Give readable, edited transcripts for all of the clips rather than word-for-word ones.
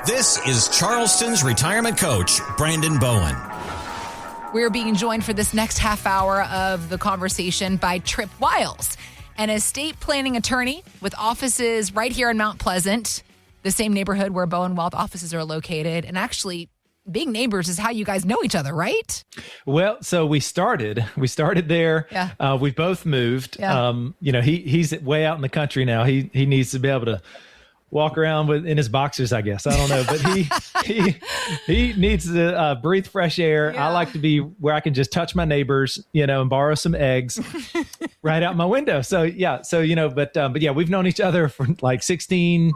This is Charleston's retirement coach, Brandon Bowen. We're being joined for this next half hour of the conversation by Tripp Wiles, an estate planning attorney with offices right here in Mount Pleasant, the same neighborhood where Bowen Wealth offices are located. And actually, being neighbors is how you guys know each other, right? Well, so we started there. Yeah. We both moved. Yeah. He's way out in the country now. He needs to be able to walk around in his boxers, I guess. I don't know, but he needs to breathe fresh air. Yeah. I like to be where I can just touch my neighbors, and borrow some eggs right out my window. So yeah, but yeah, we've known each other for like 16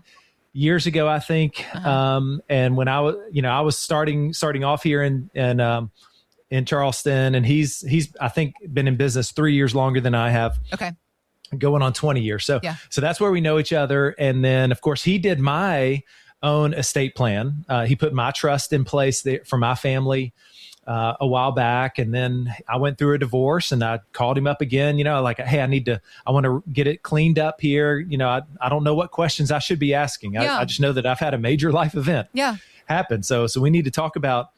years ago, I think. And when I was starting off here in Charleston, and he's I think been in business 3 years longer than I have. Okay. Going on 20 years. So that's where we know each other. And then of course he did my own estate plan. He put my trust in place there for my family a while back. And then I went through a divorce and I called him up again, like, hey, I want to get it cleaned up here. I don't know what questions I should be asking. I just know that I've had a major life event happen. So we need to talk about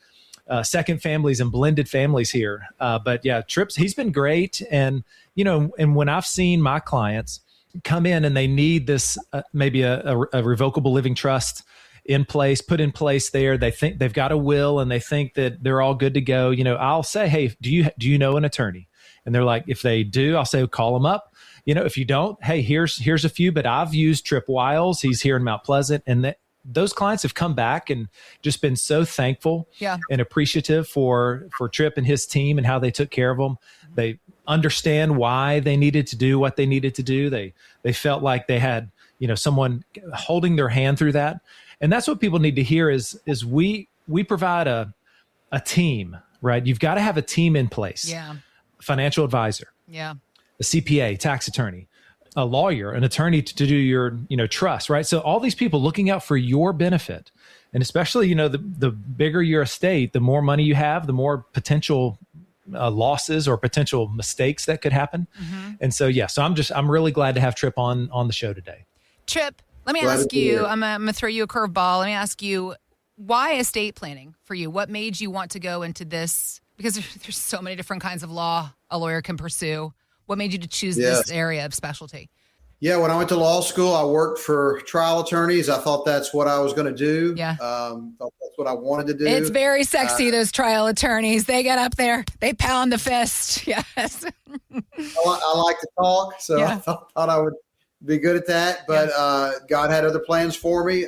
second families and blended families here. But yeah, Tripp's, he's been great. And, and when I've seen my clients come in and they need this, maybe a revocable living trust put in place there, they think they've got a will and they think that they're all good to go. I'll say, hey, do you know an attorney? And they're like, if they do, I'll say, call them up. If you don't, hey, here's a few, but I've used Tripp Wiles. He's here in Mount Pleasant. And those clients have come back and just been so thankful and appreciative for Tripp and his team and how they took care of them. They understand why they needed to do what they needed to do. They felt like they had, someone holding their hand through that. And that's what people need to hear is we provide a team, right? You've got to have a team in place. Yeah. Financial advisor. Yeah. A CPA, tax attorney, a lawyer, an attorney to do your, trust, right? So all these people looking out for your benefit. And especially, the bigger your estate, the more money you have, the more potential losses or potential mistakes that could happen. Mm-hmm. And so, I'm really glad to have Tripp on the show today. Tripp, let me ask you, I'm going to throw you a curveball. Let me ask you, why estate planning for you? What made you want to go into this? Because there's so many different kinds of law a lawyer can pursue. What made you to choose this area of specialty? Yeah, when I went to law school, I worked for trial attorneys. I thought that's what I was going to do. Yeah. Thought that's what I wanted to do. It's very sexy, those trial attorneys. They get up there, they pound the fist. Yes. I like to talk, so I thought I would be good at that. But God had other plans for me.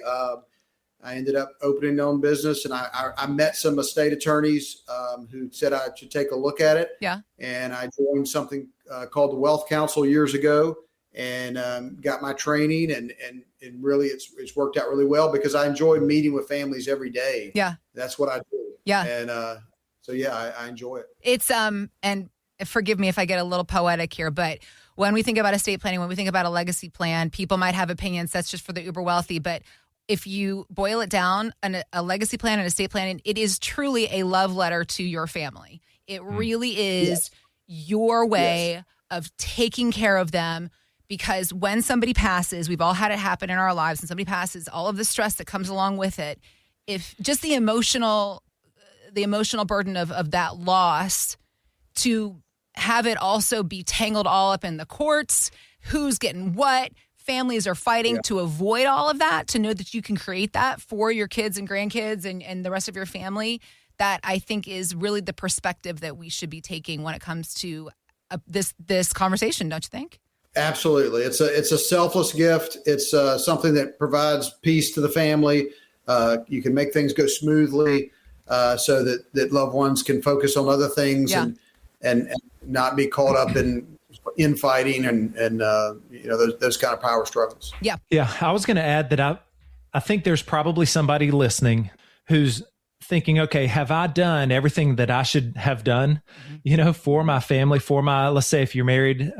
I ended up opening my own business, and I met some estate attorneys who said I should take a look at it. Yeah. And I joined something called the Wealth Council years ago, and got my training, and really it's worked out really well because I enjoy meeting with families every day. Yeah. That's what I do. Yeah. And I enjoy it. It's and forgive me if I get a little poetic here, but when we think about estate planning, when we think about a legacy plan, people might have opinions that's just for the uber wealthy, but if you boil it down, a legacy plan and estate planning, it is truly a love letter to your family. It really is your way of taking care of them, because when somebody passes, we've all had it happen in our lives, and somebody passes, all of the stress that comes along with it, if just the emotional burden of that loss, to have it also be tangled all up in the courts, who's getting what, families are fighting to avoid all of that, to know that you can create that for your kids and grandkids and the rest of your family, that I think is really the perspective that we should be taking when it comes to this conversation, don't you think? Absolutely. It's a selfless gift. It's something that provides peace to the family. You can make things go smoothly so that loved ones can focus on other things and not be caught up in infighting and those kind of power struggles. Yeah. Yeah. I was going to add that I think there's probably somebody listening who's thinking, okay, have I done everything that I should have done, for my family, let's say if you're married,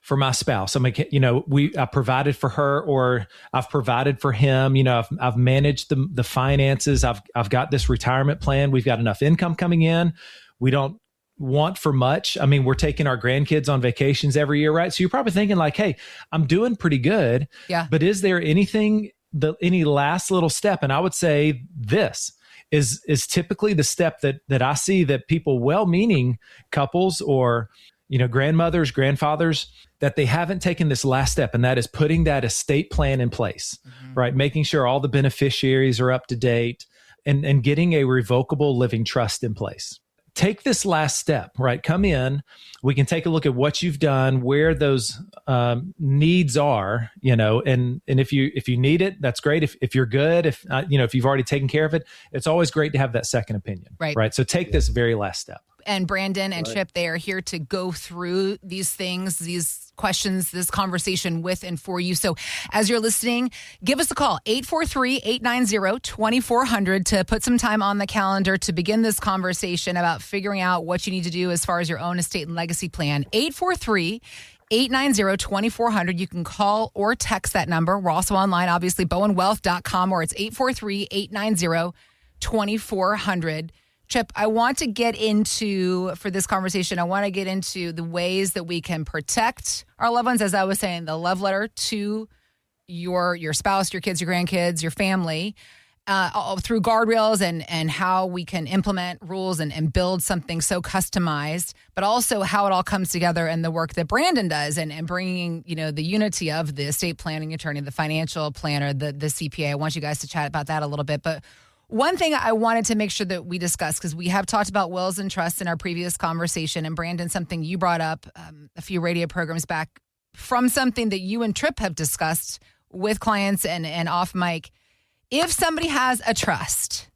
for my spouse. I provided for her, or I've provided for him. I've managed the finances. I've got this retirement plan. We've got enough income coming in. We don't want for much. I mean, we're taking our grandkids on vacations every year, right? So you're probably thinking like, hey, I'm doing pretty good. Yeah. But is there anything any last little step. And I would say this is typically the step that I see that people, well-meaning couples or, grandmothers, grandfathers, that they haven't taken this last step. And that is putting that estate plan in place, right? Making sure all the beneficiaries are up to date and getting a revocable living trust in place. Take this last step, right? Come in. We can take a look at what you've done, where those needs are, and if you need it, that's great. If you're good, if you've already taken care of it, it's always great to have that second opinion, right? So take this very last step. And Brandon and Tripp, they are here to go through these things, these questions, this conversation with and for you. So as you're listening, give us a call, 843-890-2400, to put some time on the calendar to begin this conversation about figuring out what you need to do as far as your own estate and legacy plan. 843-890-2400. You can call or text that number. We're also online, obviously, bowenwealth.com, or it's 843-890-2400. Tripp, I want to get into, for this conversation, I want to get into the ways that we can protect our loved ones. As I was saying, the love letter to your spouse, your kids, your grandkids, your family, through guardrails and how we can implement rules and build something so customized, but also how it all comes together in the work that Brandon does and bringing, the unity of the estate planning attorney, the financial planner, the CPA. I want you guys to chat about that a little bit, but one thing I wanted to make sure that we discuss, because we have talked about wills and trusts in our previous conversation, and Brandon, something you brought up a few radio programs back from something that you and Tripp have discussed with clients and off mic. If somebody has a trust,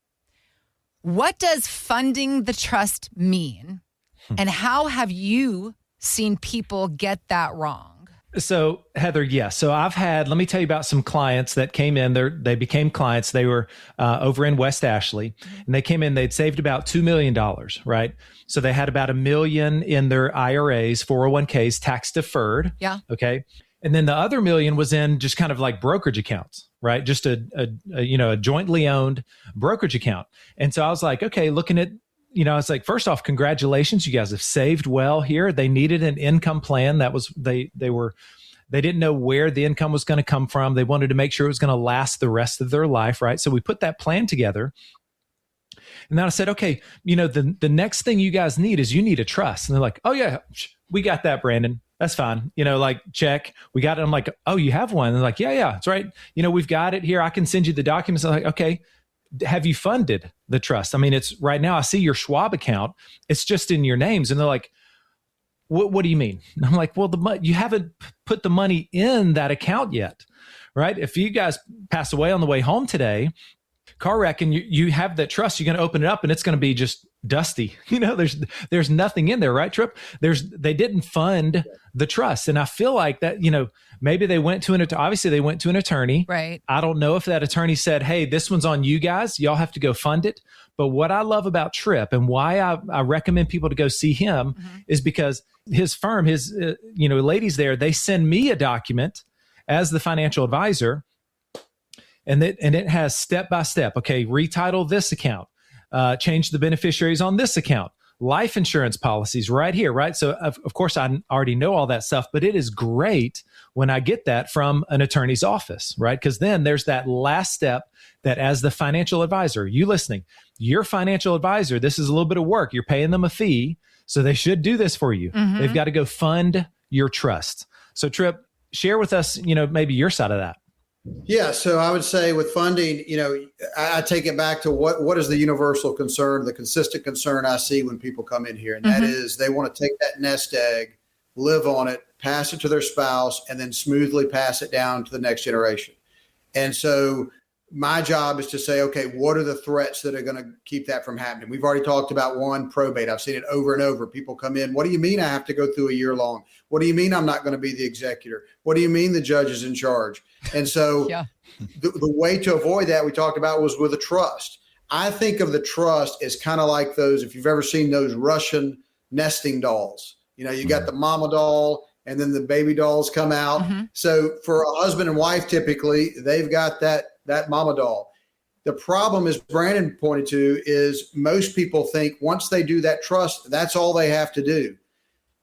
what does funding the trust mean? And how have you seen people get that wrong? So Heather, yes. So let me tell you about some clients that came in there. They became clients. They were over in West Ashley, and they came in, they'd saved about $2 million, right? So they had about $1 million in their IRAs, 401ks, tax deferred. Yeah. Okay. And then the other $1 million was in just kind of like brokerage accounts, right? Just a jointly owned brokerage account. And so I was like, okay, looking at, I was like, first off, congratulations. You guys have saved well here. They needed an income plan. That was, they didn't know where the income was going to come from. They wanted to make sure it was going to last the rest of their life. Right. So we put that plan together. And then I said, okay, the next thing you guys need is you need a trust. And they're like, oh yeah, we got that, Brandon. That's fine. Check. We got it. I'm like, oh, you have one? And they're like, yeah, that's right. We've got it here. I can send you the documents. I'm like, okay. Have you funded the trust? I mean, it's right now, I see your Schwab account. It's just in your names. And they're like, what do you mean? And I'm like, well, you haven't put the money in that account yet, right? If you guys pass away on the way home today, car wreck, and you have that trust, you're going to open it up and it's going to be just dusty. There's nothing in there, right, Tripp? They didn't fund the trust. And I feel like that, maybe they went to obviously they went to an attorney. Right. I don't know if that attorney said, hey, this one's on you guys. Y'all have to go fund it. But what I love about Tripp and why I recommend people to go see him is because his firm, his, ladies there, they send me a document as the financial advisor. And it has step-by-step, okay, retitle this account, change the beneficiaries on this account, life insurance policies right here, right? So, of course, I already know all that stuff, but it is great when I get that from an attorney's office, right? Because then there's that last step that as the financial advisor, you listening, your financial advisor, this is a little bit of work. You're paying them a fee, so they should do this for you. Mm-hmm. They've got to go fund your trust. So, Tripp, share with us, maybe your side of that. Yeah. So I would say with funding, I take it back to what is the universal concern, the consistent concern I see when people come in here. And that is they want to take that nest egg, live on it, pass it to their spouse, and then smoothly pass it down to the next generation. And so my job is to say, okay, what are the threats that are going to keep that from happening? We've already talked about one, probate. I've seen it over and over. People come in. What do you mean I have to go through a year long? What do you mean I'm not going to be the executor? What do you mean the judge is in charge? And so the way to avoid that we talked about was with a trust. I think of the trust as kind of like those, if you've ever seen those Russian nesting dolls, you got the mama doll and then the baby dolls come out. Mm-hmm. So for a husband and wife, typically they've got that mama doll. The problem, as Brandon pointed to, is most people think once they do that trust, that's all they have to do.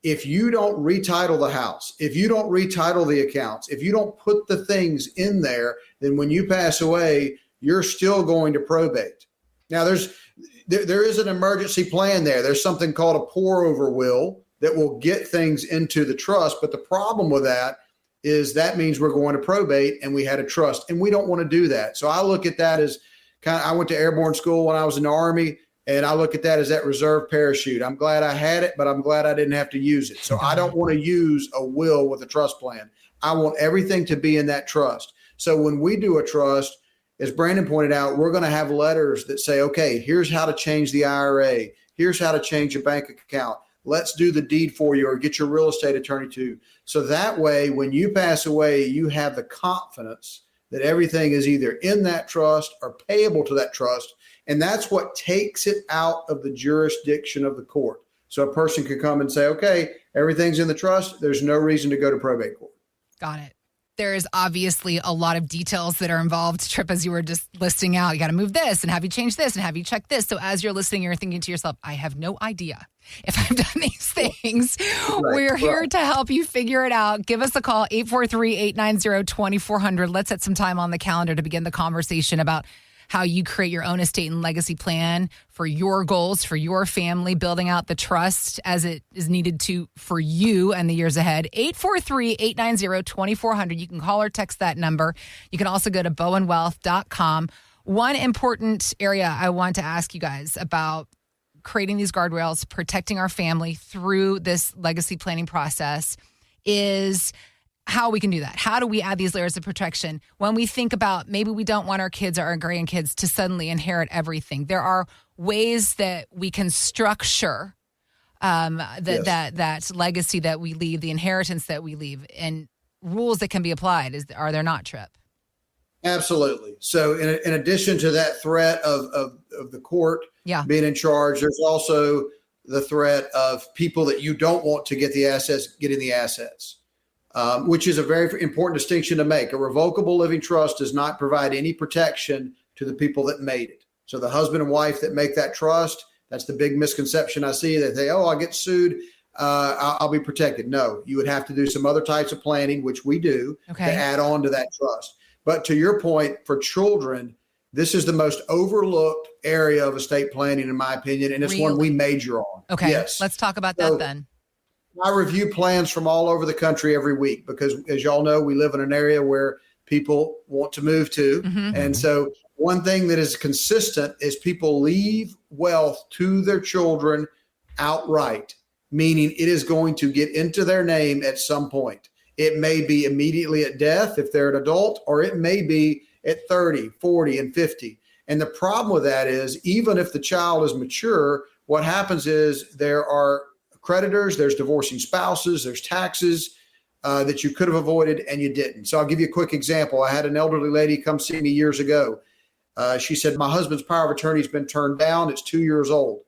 if you don't retitle the house, if you don't retitle the accounts, if you don't put the things in there, then when you pass away, you're still going to probate. Now, there is an emergency plan there. There's something called a pour over will that will get things into the trust. But the problem with that is that means we're going to probate and we had a trust, and we don't want to do that. So I look at that as I went to airborne school when I was in the Army, and I look at that as that reserve parachute. I'm glad I had it, but I'm glad I didn't have to use it. So I don't want to use a will with a trust plan. I want everything to be in that trust. So when we do a trust, as Brandon pointed out, we're going to have letters that say, okay, here's how to change the IRA. Here's how to change your bank account. Let's do the deed for you, or get your real estate attorney to. So that way, when you pass away, you have the confidence that everything is either in that trust or payable to that trust. And that's what takes it out of the jurisdiction of the court. So a person could come and say, okay, everything's in the trust. There's no reason to go to probate court. Got it. There is obviously a lot of details that are involved, Tripp, as you were just listing out. You got to move this and have you change this and have you check this. So as you're listening, you're thinking to yourself, I have no idea if I've done these things. Right, we're here to help you figure it out. Give us a call, 843-890-2400. Let's set some time on the calendar to begin the conversation about how you create your own estate and legacy plan for your goals, for your family, building out the trust as it is needed to for you and the years ahead. 843-890-2400. You can call or text that number. You can also go to bowenwealth.com. One important area I want to ask you guys about creating these guardrails, protecting our family through this legacy planning process is how we can do that. How do we add these layers of protection when we think about maybe we don't want our kids or our grandkids to suddenly inherit everything? There are ways that we can structure that legacy that we leave, the inheritance that we leave, and rules that can be applied. Are there not, Tripp? Absolutely. So in addition to that threat of the court being in charge, there's also the threat of people that you don't want to get the assets, getting the assets. Which is a very important distinction to make. A revocable living trust does not provide any protection to the people that made it. So the husband and wife that make that trust, that's the big misconception I see, that they, I'll get sued, I'll be protected. No, you would have to do some other types of planning, which we do, to add on to that trust. But to your point, for children, this is the most overlooked area of estate planning, in my opinion, and it's one we major on. Okay, yes. Let's talk about that then. I review plans from all over the country every week because, as y'all know, we live in an area where people want to move to. Mm-hmm. And so one thing that is consistent is people leave wealth to their children outright, meaning it is going to get into their name at some point. It may be immediately at death if they're an adult, or it may be at 30, 40, and 50. And the problem with that is, even if the child is mature, what happens is there are creditors, there's divorcing spouses, there's taxes that you could have avoided and you didn't. So I'll give you a quick example. I had an elderly lady come see me years ago. She said, my husband's power of attorney has been turned down. It's 2 years old.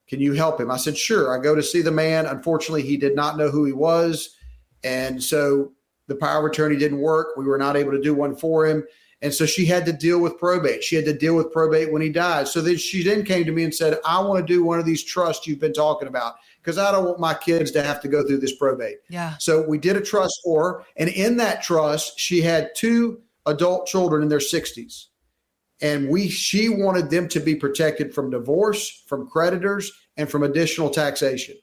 Can you help him? I said, sure. I go to see the man. Unfortunately, he did not know who he was. And so the power of attorney didn't work. We were not able to do one for him. And so she had to deal with probate. She had to deal with probate when he died. So then she came to me and said, I want to do one of these trusts you've been talking about, because I don't want my kids to have to go through this probate. Yeah. So we did a trust for her. And in that trust, she had 2 adult children in their 60s. And she wanted them to be protected from divorce, from creditors, and from additional taxation.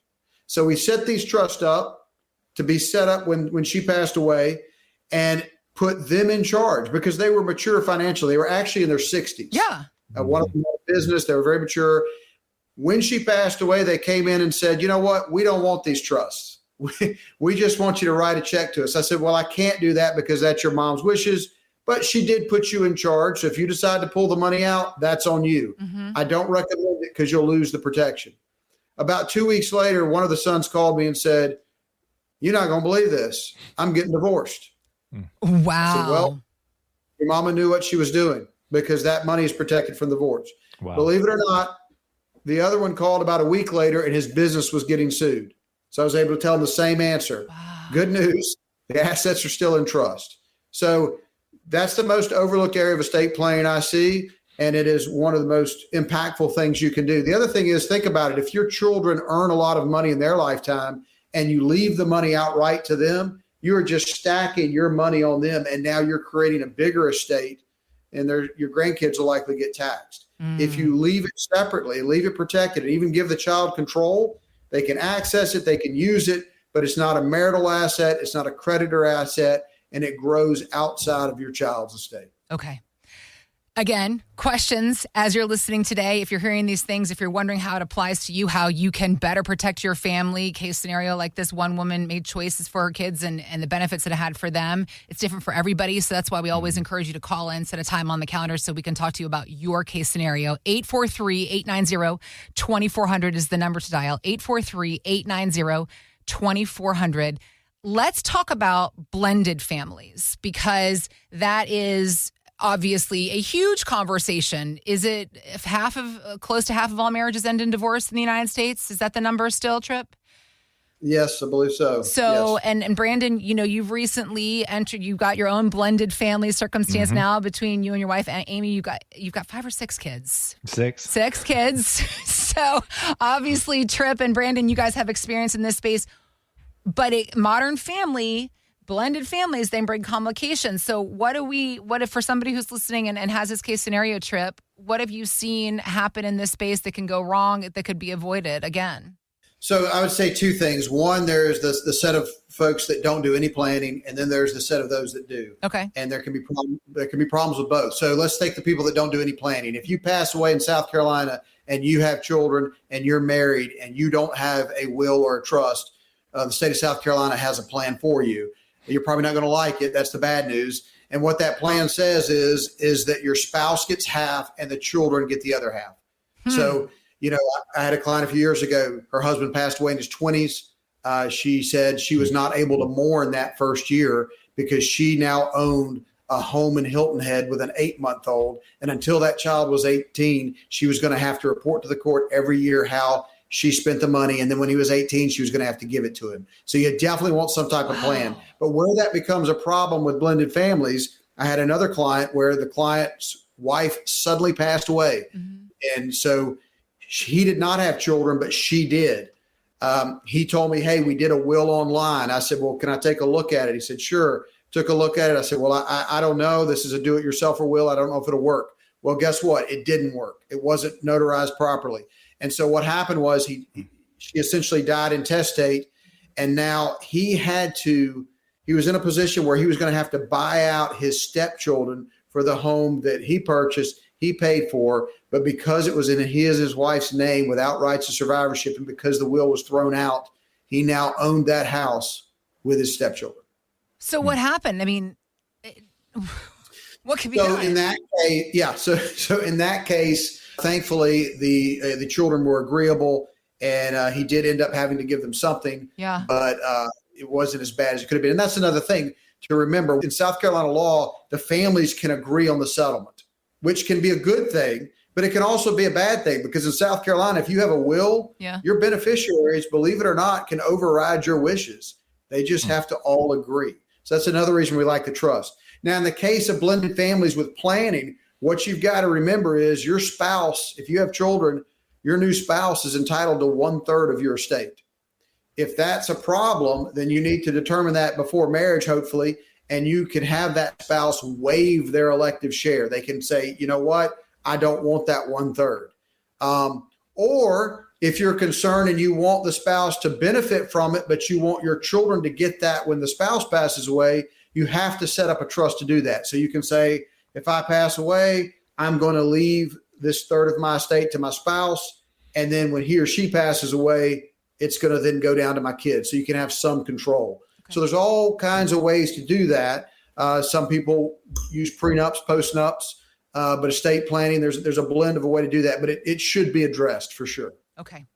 So we set these trusts up to be set up when she passed away, and put them in charge because they were mature financially. They were actually in their 60s. Yeah. One of them had a business. They were very mature. When she passed away, they came in and said, you know what? We don't want these trusts. We just want you to write a check to us. I said, well, I can't do that because that's your mom's wishes, but she did put you in charge. So if you decide to pull the money out, that's on you. Mm-hmm. I don't recommend it because you'll lose the protection. About 2 weeks later, one of the sons called me and said, you're not going to believe this. I'm getting divorced. Wow. I said, well, your mama knew what she was doing because that money is protected from divorce. Wow. Believe it or not, the other one called about a week later and his business was getting sued. So I was able to tell him the same answer. Wow. Good news. The assets are still in trust. So that's the most overlooked area of estate planning I see. And it is one of the most impactful things you can do. The other thing is, think about it. If your children earn a lot of money in their lifetime and you leave the money outright to them, you're just stacking your money on them. And now you're creating a bigger estate, and your grandkids will likely get taxed. If you leave it separately, leave it protected, and even give the child control, they can access it, they can use it, but it's not a marital asset, it's not a creditor asset, and it grows outside of your child's estate. Okay. Again, questions as you're listening today. If you're hearing these things, if you're wondering how it applies to you, how you can better protect your family, case scenario like this one woman made choices for her kids and the benefits that it had for them. It's different for everybody. So that's why we always encourage you to call in, set a time on the calendar so we can talk to you about your case scenario. 843-890-2400 is the number to dial. 843-890-2400. Let's talk about blended families, because that is obviously a huge conversation. Is it close to half of all marriages end in divorce in the United States? Is that the number still, Tripp? Yes, I believe so. So, yes. and Brandon, you've recently you've got your own blended family circumstance now between you and your wife, and Amy. You've got 5 or 6 kids. 6 kids. So obviously, Tripp and Brandon, you guys have experience in this space, but modern family, blended families, they bring complications. So what if for somebody who's listening and has this case scenario, Tripp, what have you seen happen in this space that can go wrong, that could be avoided again? So I would say 2 things. One, there's the set of folks that don't do any planning, and then there's the set of those that do. Okay. And there can be problems with both. So let's take the people that don't do any planning. If you pass away in South Carolina and you have children and you're married and you don't have a will or a trust, the state of South Carolina has a plan for you. You're probably not going to like it. That's the bad news. And what that plan says is that your spouse gets half and the children get the other half. So, I had a client a few years ago. Her husband passed away in his 20s. She said she was not able to mourn that first year because she now owned a home in Hilton Head with an 8-month-old. And until that child was 18, she was going to have to report to the court every year how she spent the money. And then when he was 18, she was going to have to give it to him. So you definitely want some type of plan. But where that becomes a problem with blended families, I had another client where the client's wife suddenly passed away. And so he did not have children, but she did. He told me, hey, we did a will online. I said, well, can I take a look at it? He said, sure. Took a look at it. I said, well, I don't know. This is a do-it-yourselfer will. I don't know if it'll work. Well, guess what? It didn't work. It wasn't notarized properly. And so what happened was she essentially died intestate, and now he was in a position where he was going to have to buy out his stepchildren for the home that he purchased, he paid for, but because it was in his wife's name without rights of survivorship, and because the will was thrown out, he now owned that house with his stepchildren. So what happened? I mean, what could be done? In that case, so in that case, thankfully the children were agreeable, and he did end up having to give them something. Yeah. But it wasn't as bad as it could have been. And that's another thing to remember. In South Carolina law, the families can agree on the settlement, which can be a good thing, but it can also be a bad thing, because in South Carolina, if you have a will, your beneficiaries, believe it or not, can override your wishes. They just have to all agree. So that's another reason we like the trust. Now, in the case of blended families with planning, what you've got to remember is your spouse, if you have children, your new spouse is entitled to 1/3 of your estate. If that's a problem, then you need to determine that before marriage, hopefully, and you can have that spouse waive their elective share. They can say, you know what, I don't want that 1/3. Or if you're concerned and you want the spouse to benefit from it, but you want your children to get that when the spouse passes away, you have to set up a trust to do that. So you can say, if I pass away, I'm going to leave this 1/3 of my estate to my spouse. And then when he or she passes away, it's going to then go down to my kids. So you can have some control. Okay. So there's all kinds of ways to do that. Some people use prenups, postnups, but estate planning, there's a blend of a way to do that, but it should be addressed for sure. Okay.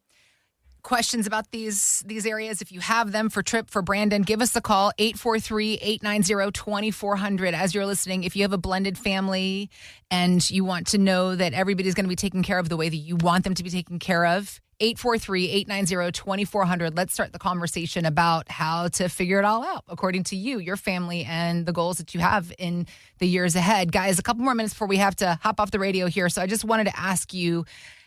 Questions about these areas, if you have them for Tripp, for Brandon, give us a call, 843-890-2400. As you're listening, if you have a blended family and you want to know that everybody's going to be taken care of the way that you want them to be taken care of, 843-890-2400. Let's start the conversation about how to figure it all out according to you, your family, and the goals that you have in the years ahead. Guys, a couple more minutes before we have to hop off the radio here. So I just wanted to ask you,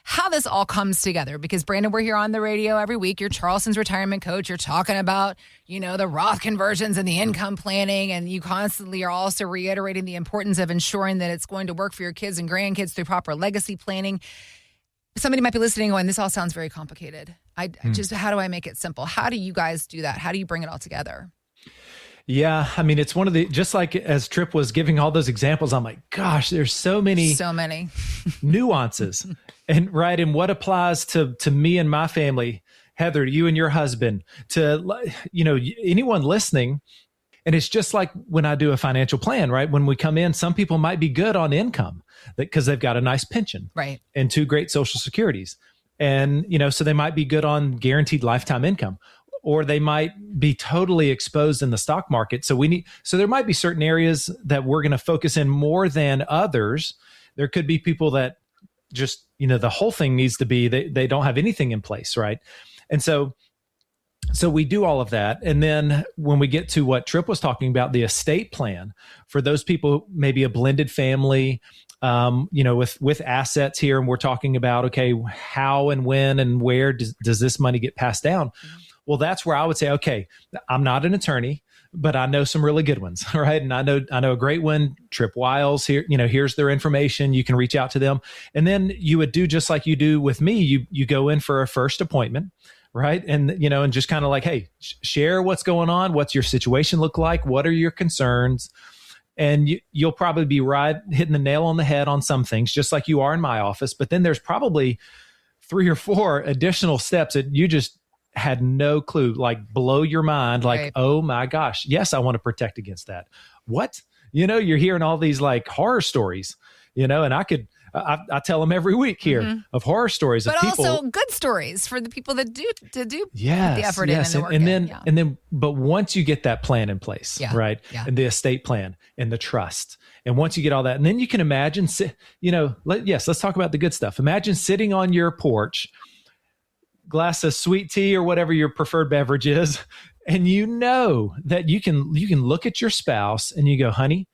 how this all comes together. Because Brandon, we're here on the radio every week. You're Charleston's retirement coach. You're talking about, the Roth conversions and the income planning. And you constantly are also reiterating the importance of ensuring that it's going to work for your kids and grandkids through proper legacy planning. Somebody might be listening going, this all sounds very complicated. How do I make it simple? How do you guys do that? How do you bring it all together? Yeah. I mean, it's one of just like as Tripp was giving all those examples, I'm like, gosh, there's so many nuances and what applies to me and my family, Heather, you and your husband, to, anyone listening. And it's just like when I do a financial plan, right? When we come in, some people might be good on income because they've got a nice pension, right, and 2 great Social Securities. And, so they might be good on guaranteed lifetime income, or they might be totally exposed in the stock market. So there might be certain areas that we're going to focus in more than others. There could be people that just, the whole thing needs to be, they don't have anything in place. Right. And so we do all of that. And then when we get to what Tripp was talking about, the estate plan for those people, maybe a blended family, with assets here. And we're talking about, okay, how and when and where does this money get passed down? Well, that's where I would say, okay, I'm not an attorney, but I know some really good ones, right? And I know a great one, Tripp Wiles here, here's their information. You can reach out to them. And then you would do just like you do with me. You go in for a first appointment, right? And, and just kind of like, hey, share what's going on. What's your situation look like? What are your concerns? And you'll probably be hitting the nail on the head on some things, just like you are in my office. But then there's probably 3 or 4 additional steps that you just had no clue, like blow your mind, like, right. Oh my gosh, yes, I want to protect against that. What? You're hearing all these like horror stories, and I tell them every week here of horror stories of people. But also good stories for the people that do put the effort in and the work and then, but once you get that plan in place, right? Yeah. And the estate plan and the trust. And once you get all that, and then you can imagine, let's talk about the good stuff. Imagine sitting on your porch, glass of sweet tea or whatever your preferred beverage is, and that you can look at your spouse and you go, honey,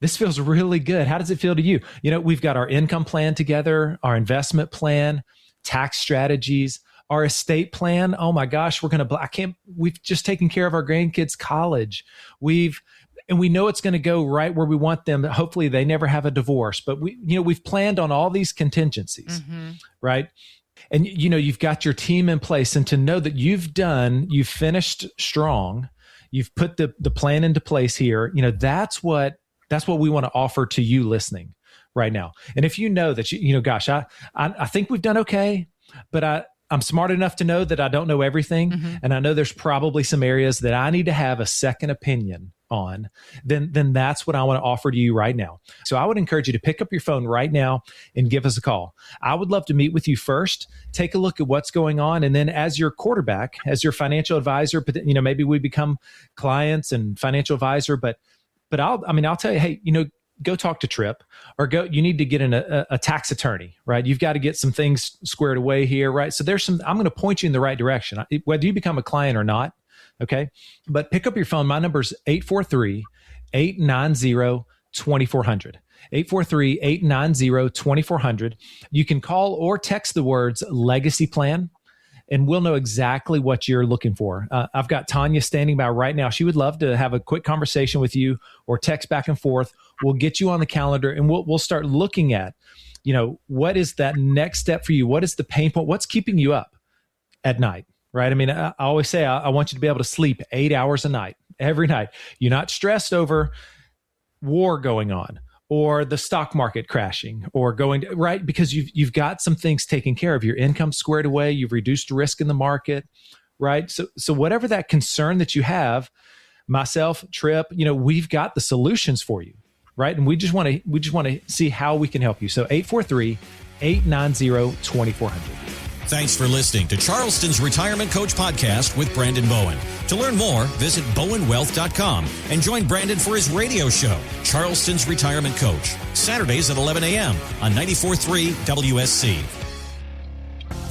this feels really good. How does it feel to you? We've got our income plan together, our investment plan, tax strategies, our estate plan. Oh my gosh, we've just taken care of our grandkids' college. And we know it's going to go right where we want them. Hopefully they never have a divorce, but we've planned on all these contingencies, right? And, you've got your team in place, and to know that you've finished strong, you've put the plan into place here, that's what we want to offer to you listening right now. And if you know that, gosh, I think we've done okay, but I'm smart enough to know that I don't know everything. And I know there's probably some areas that I need to have a second opinion on, then that's what I want to offer to you right now. So I would encourage you to pick up your phone right now and give us a call. I would love to meet with you first, take a look at what's going on. And then as your quarterback, as your financial advisor, maybe we become clients and financial advisor, but I'll tell you, hey, go talk to Tripp, or you need to get a tax attorney, right? You've got to get some things squared away here, right? So I'm going to point you in the right direction, whether you become a client or not. Okay. But pick up your phone. My number is 843-890-2400. 843-890-2400. You can call or text the words legacy plan, and we'll know exactly what you're looking for. I've got Tanya standing by right now. She would love to have a quick conversation with you, or text back and forth. We'll get you on the calendar, and we'll start looking at, what is that next step for you? What is the pain point? What's keeping you up at night? Right. I mean, I always say I want you to be able to sleep 8 hours a night, every night. You're not stressed over war going on, or the stock market crashing, or right? Because you've got some things taken care of. Your income squared away. You've reduced risk in the market, right? So whatever that concern that you have, myself, Tripp, we've got the solutions for you, right? And we just want to see how we can help you. So 843-890-2400. Thanks for listening to Charleston's Retirement Coach Podcast with Brandon Bowen. To learn more, visit bowenwealth.com and join Brandon for his radio show, Charleston's Retirement Coach, Saturdays at 11 a.m. on 94.3 WSC.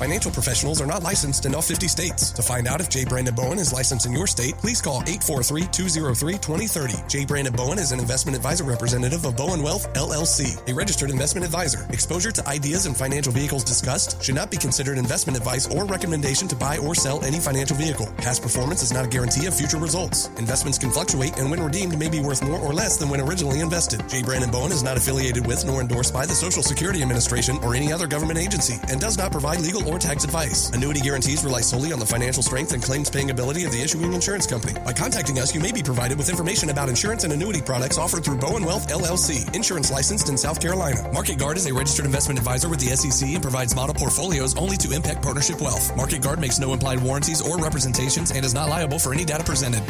Financial professionals are not licensed in all 50 states. To find out if J. Brandon Bowen is licensed in your state, please call 843-203-2030. J. Brandon Bowen is an investment advisor representative of Bowen Wealth, LLC, a registered investment advisor. Exposure to ideas and financial vehicles discussed should not be considered investment advice or recommendation to buy or sell any financial vehicle. Past performance is not a guarantee of future results. Investments can fluctuate and when redeemed may be worth more or less than when originally invested. J. Brandon Bowen is not affiliated with nor endorsed by the Social Security Administration or any other government agency and does not provide legal or tax advice. Annuity guarantees rely solely on the financial strength and claims paying ability of the issuing insurance company. By contacting us, you may be provided with information about insurance and annuity products offered through Bowen Wealth, LLC, insurance licensed in South Carolina. Market Guard is a registered investment advisor with the SEC and provides model portfolios only to Impact Partnership Wealth. Market Guard makes no implied warranties or representations and is not liable for any data presented.